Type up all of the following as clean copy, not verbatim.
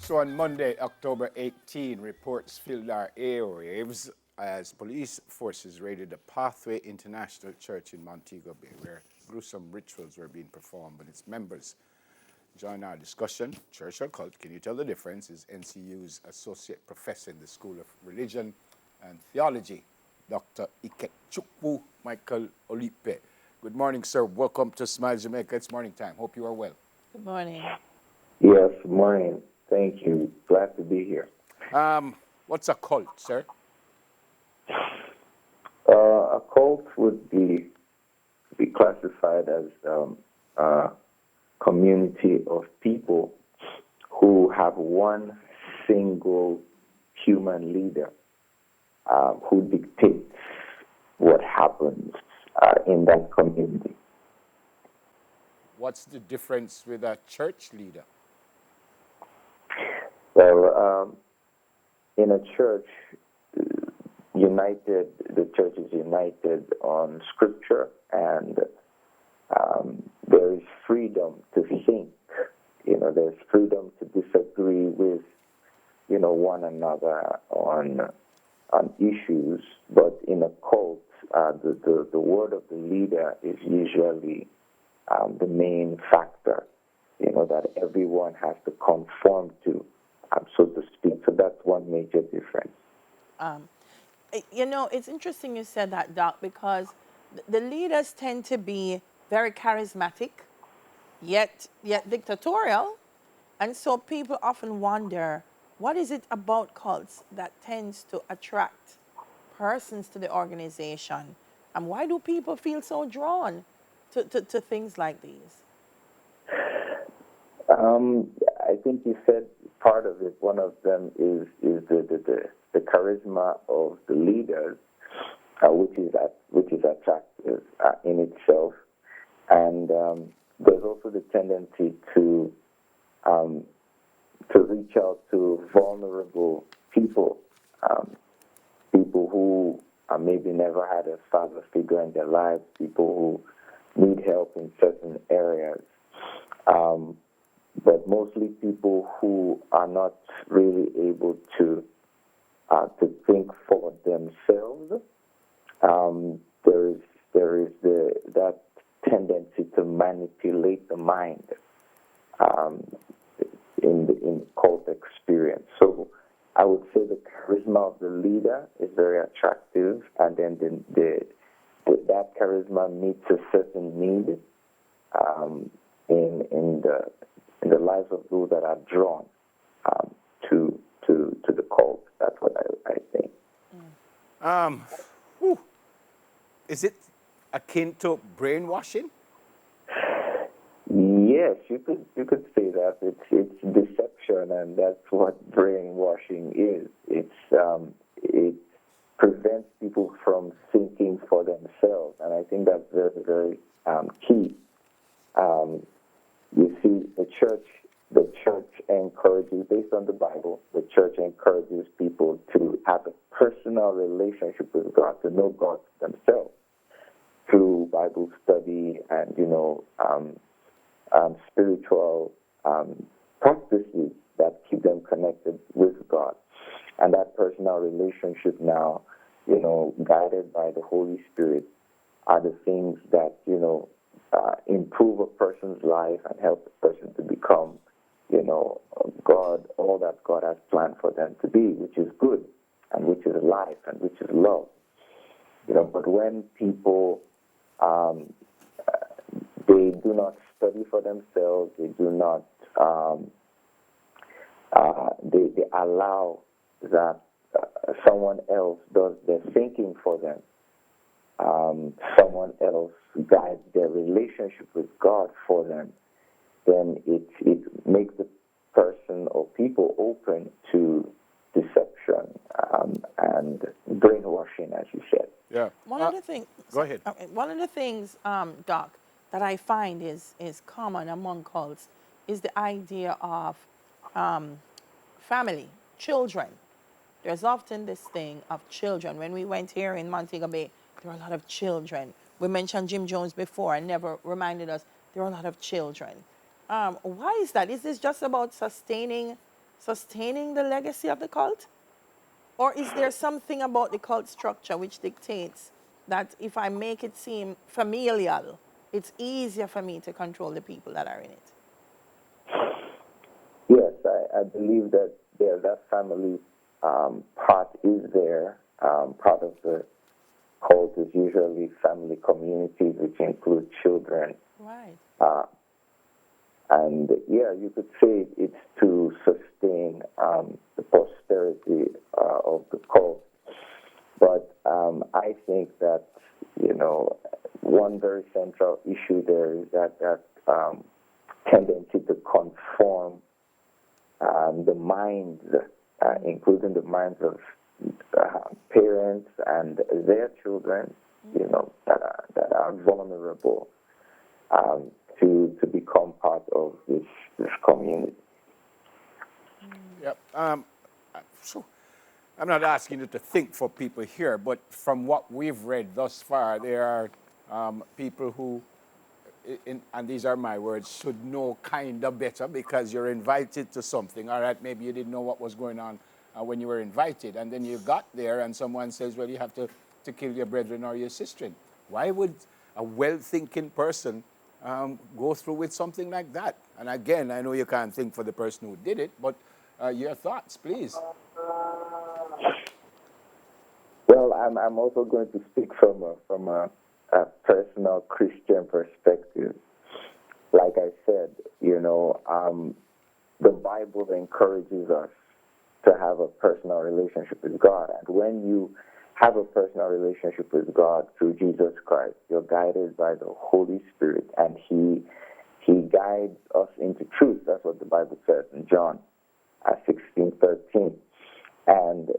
So on Monday, October 18, reports filled our airwaves as police forces raided the Pathway International Church in Montego Bay, where gruesome rituals were being performed. But its members join our discussion. Church or cult, can you tell the difference? Is NCU's associate professor in the School of Religion and Theology, Dr. Ikechukwu Michael Olipe. Good morning, sir. Welcome to Smile Jamaica. It's morning time. Hope you are well. Good morning. Yes, morning. Thank you. Glad to be here. What's a cult, sir? A cult would be classified as a community of people who have one single human leader who dictates what happens in that community. What's the difference with a church leader? Well, in a church, the church is united on scripture, and there is freedom to think. There's freedom to disagree with, one another on issues. But in a cult, the word of the leader is usually the main factor, that everyone has to conform to, so to speak. So that's one major difference. It's interesting you said that, Doc, because the leaders tend to be very charismatic, yet dictatorial. And so people often wonder, what is it about cults that tends to attract persons to the organization? And why do people feel so drawn to things like these? I think you said part of it. One of them is the charisma of the leaders, which is attractive in itself, and there's also the tendency to reach out to vulnerable people, people who maybe never had a father figure in their lives, people who need help in certain areas. But mostly people who are not really able to think for themselves. There is that tendency to manipulate the mind in cult experience. So I would say the charisma of the leader is very attractive, and then that charisma meets a certain need in the lives of those that are drawn to the cult. That's what I think. Is it akin to brainwashing? Yes, you could say that. It's deception, and that's what brainwashing is. It prevents people from thinking for themselves, and I think that's very, very key. You see, the church encourages, based on the Bible, the church encourages people to have a personal relationship with God, to know God themselves through Bible study and, spiritual practices that keep them connected with God. And that personal relationship now, guided by the Holy Spirit, are the things that, improve a person's life and help a person to become, God, all that God has planned for them to be, which is good and which is life and which is love. But when people, they do not study for themselves, they do not, they allow that someone else does their thinking for them. Someone else guides their relationship with God for them, then it makes the person or people open to deception and brainwashing, as you said. Yeah. One of the things. Go ahead. One of the things, Doc, that I find is common among cults is the idea of family, children. There's often this thing of children. When we went here in Montego Bay, there were a lot of children. We mentioned Jim Jones before and never reminded us there are a lot of children. Why is that? Is this just about sustaining sustaining the legacy of the cult? Or is there something about the cult structure which dictates that if I make it seem familial, it's easier for me to control the people that are in it? Yes, I believe that that family part is there. Part of the cult is usually family communities, which include children. Right. And yeah, you could say it's to sustain the posterity of the cult. But I think that, one very central issue there is that tendency to conform the minds, including the minds of parents and their children, that are vulnerable to become part of this community. Yep. So I'm not asking you to think for people here, but from what we've read thus far, there are people who, and these are my words, should know kind of better because you're invited to something. All right, maybe you didn't know what was going on when you were invited, and then you got there and someone says, well, you have to kill your brethren or your sister. Why would a well-thinking person go through with something like that? And again, I know you can't think for the person who did it, but your thoughts, please. Well, I'm also going to speak from a personal Christian perspective. Like I said, the Bible encourages us to have a personal relationship with God. And when you have a personal relationship with God through Jesus Christ, you're guided by the Holy Spirit, and He guides us into truth. That's what the Bible says in John 16:13. And,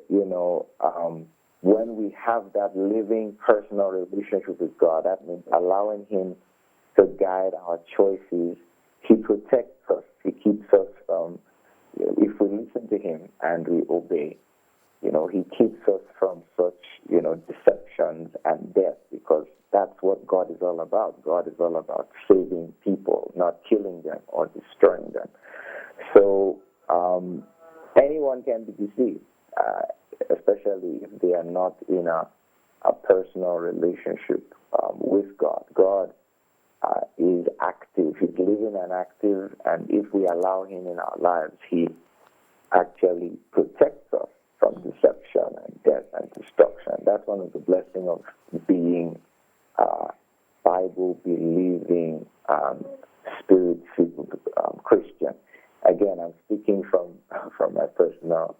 when we have that living personal relationship with God, that means allowing Him to guide our choices. He protects us. He keeps us from, if we listen to Him and we obey, He keeps us from such, deceptions and death, because that's what God is all about. God is all about saving people, not killing them or destroying them. So anyone can be deceived, especially if they are not in a personal relationship with God. God is active. He's living and active, and if we allow Him in our lives, He actually protects us from deception and death and destruction. That's one of the blessings of being Bible-believing, Spirit-filled Christian. Again, I'm speaking from my personal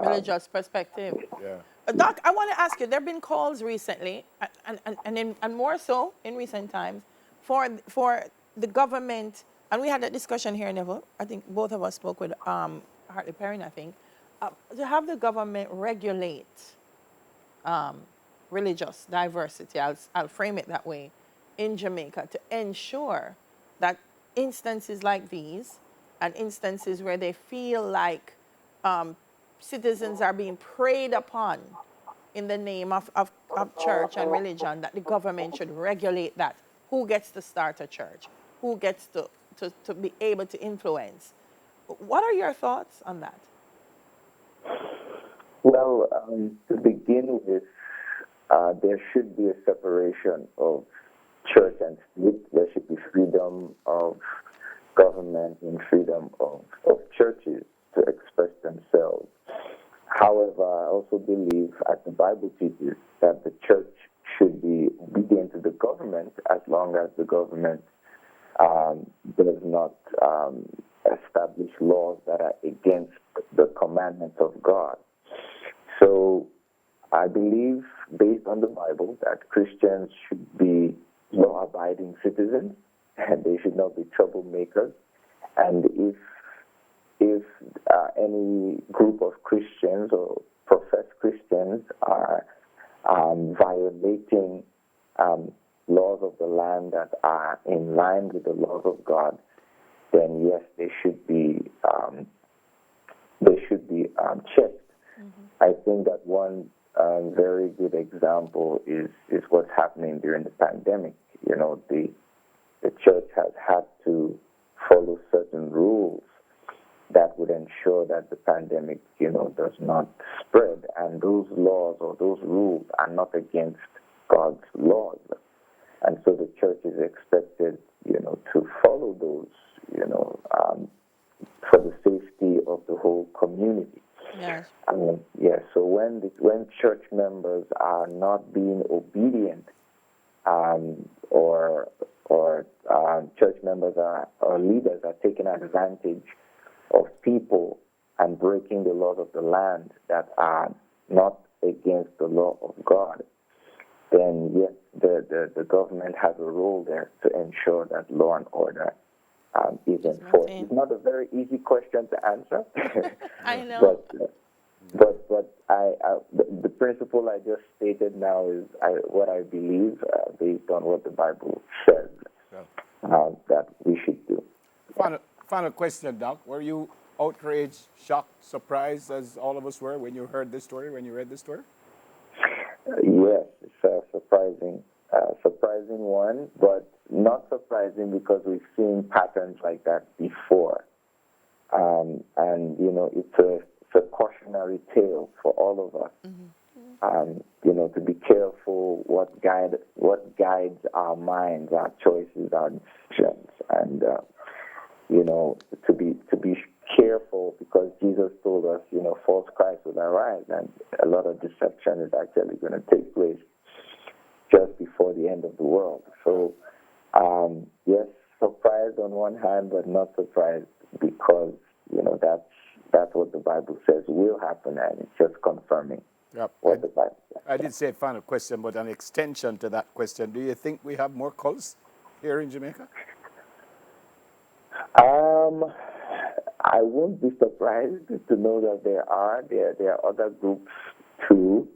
religious perspective. Yeah. Doc, I want to ask you, there have been calls recently, and more so in recent times, for the government, and we had that discussion here, Neville. I think both of us spoke with Hartley Perrin, I think, to have the government regulate religious diversity, I'll frame it that way, in Jamaica, to ensure that instances like these and instances where they feel like citizens are being preyed upon in the name of church and religion, that the government should regulate that. Who gets to start a church? Who gets to be able to influence? What are your thoughts on that? Well, to begin with, there should be a separation of church and state. There should be freedom of government and freedom of churches to express themselves. However, I also believe, as the Bible teaches, that the church should be obedient to the government as long as the government does not establish laws that are against the commandments of God. So I believe, based on the Bible, that Christians should be law-abiding citizens, and they should not be troublemakers. And if any group of Christians or professed Christians are violating laws of the land that are in line with the laws of God, then yes, they should be checked. Mm-hmm. I think that one very good example is what's happening during the pandemic. The church has had to follow certain rules that would ensure that the pandemic, does not spread. And those laws or those rules are not against God's laws. And so the church is expected, to follow those, for the safety of the whole community. Yes. So when church members are not being obedient, or church members or leaders are taking advantage of people and breaking the laws of the land that are not against the law of God, then yes, the government has a role there to ensure that law and order is enforced. It's not a very easy question to answer. I know. But the principle I just stated now is what I believe based on what the Bible says that we should do. Final question, Doc. Were you outraged, shocked, surprised, as all of us were when you heard this story, when you read this story? Yes, it's a surprising one, but not surprising because we've seen patterns like that before. And, it's a cautionary tale for all of us. To be careful what guides our minds, our choices, our decisions, and to be careful because Jesus told us, false Christ will arise, and a lot of deception is actually going to take place just before the end of the world. So, yes, surprised on one hand, but not surprised because that's what the Bible says will happen, and it's just confirming what the Bible says. I did say final question, but an extension to that question: do you think we have more cults here in Jamaica? I won't be surprised to know that there are other groups too,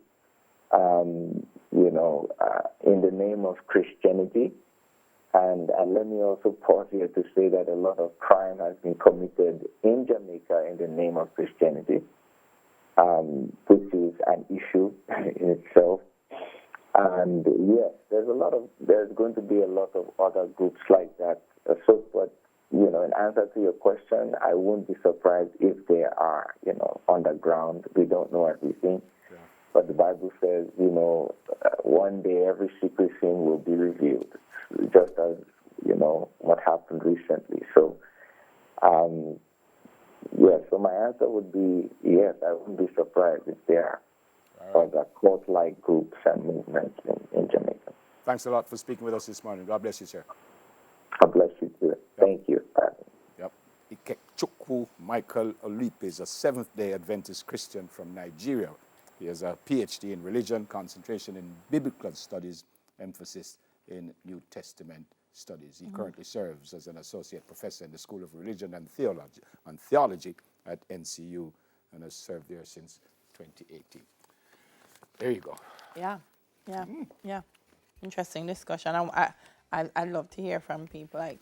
in the name of Christianity. And let me also pause here to say that a lot of crime has been committed in Jamaica in the name of Christianity, which is an issue in itself. And yes, there's going to be a lot of other groups like that. But in answer to your question, I won't be surprised if there are, underground. We don't know everything. Yeah. But the Bible says, one day every secret sin will be revealed, just as, what happened recently. So, so my answer would be yes, I wouldn't be surprised if there are other cult-like groups and movements in Jamaica. Thanks a lot for speaking with us this morning. God bless you, sir. God bless you too. Yep. Thank you. Yep. Ikechukwu Michael Olipe is a Seventh-day Adventist Christian from Nigeria. He has a PhD in religion, concentration in biblical studies, emphasis in New Testament studies. He currently serves as an associate professor in the School of Religion and Theology at NCU and has served there since 2018. There you go. Yeah. Interesting discussion. I'd love to hear from people like,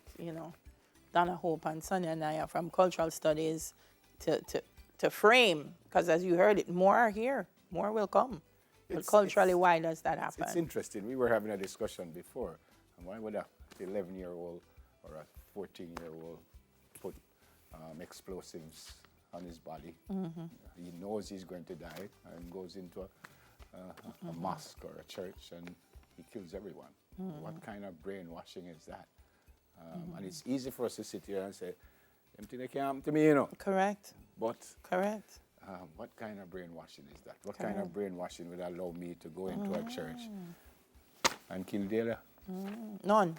Donna Hope and Sonia Naya from cultural studies to frame, because as you heard it, more are here, more will come. But culturally, why does that happen? It's interesting. We were having a discussion before. And why would an 11-year-old or a 14-year-old put explosives on his body? He knows he's going to die and goes into a mosque or a church and he kills everyone. What kind of brainwashing is that? And it's easy for us to sit here and say, "Empty the camp to me, Correct. But correct. What kind of brainwashing is that? What kind of brainwashing would allow me to go into a church and kill the other? None.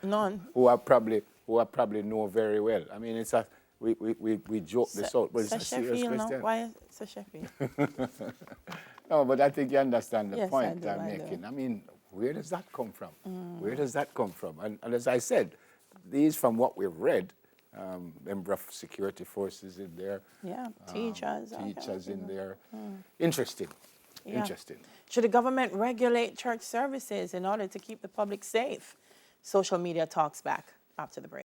None. Who I probably know very well. I mean, it's we joke this out, but it's a serious question. Why Sir Sheffield? No, but I think you understand the Yes, point I I'm do. making. I mean, where does that come from? Where does that come from? And as I said, these from what we've read, member of security forces in there. Yeah, teachers in there. Interesting. Yeah. Interesting. Should the government regulate church services in order to keep the public safe? Social media talks back after the break.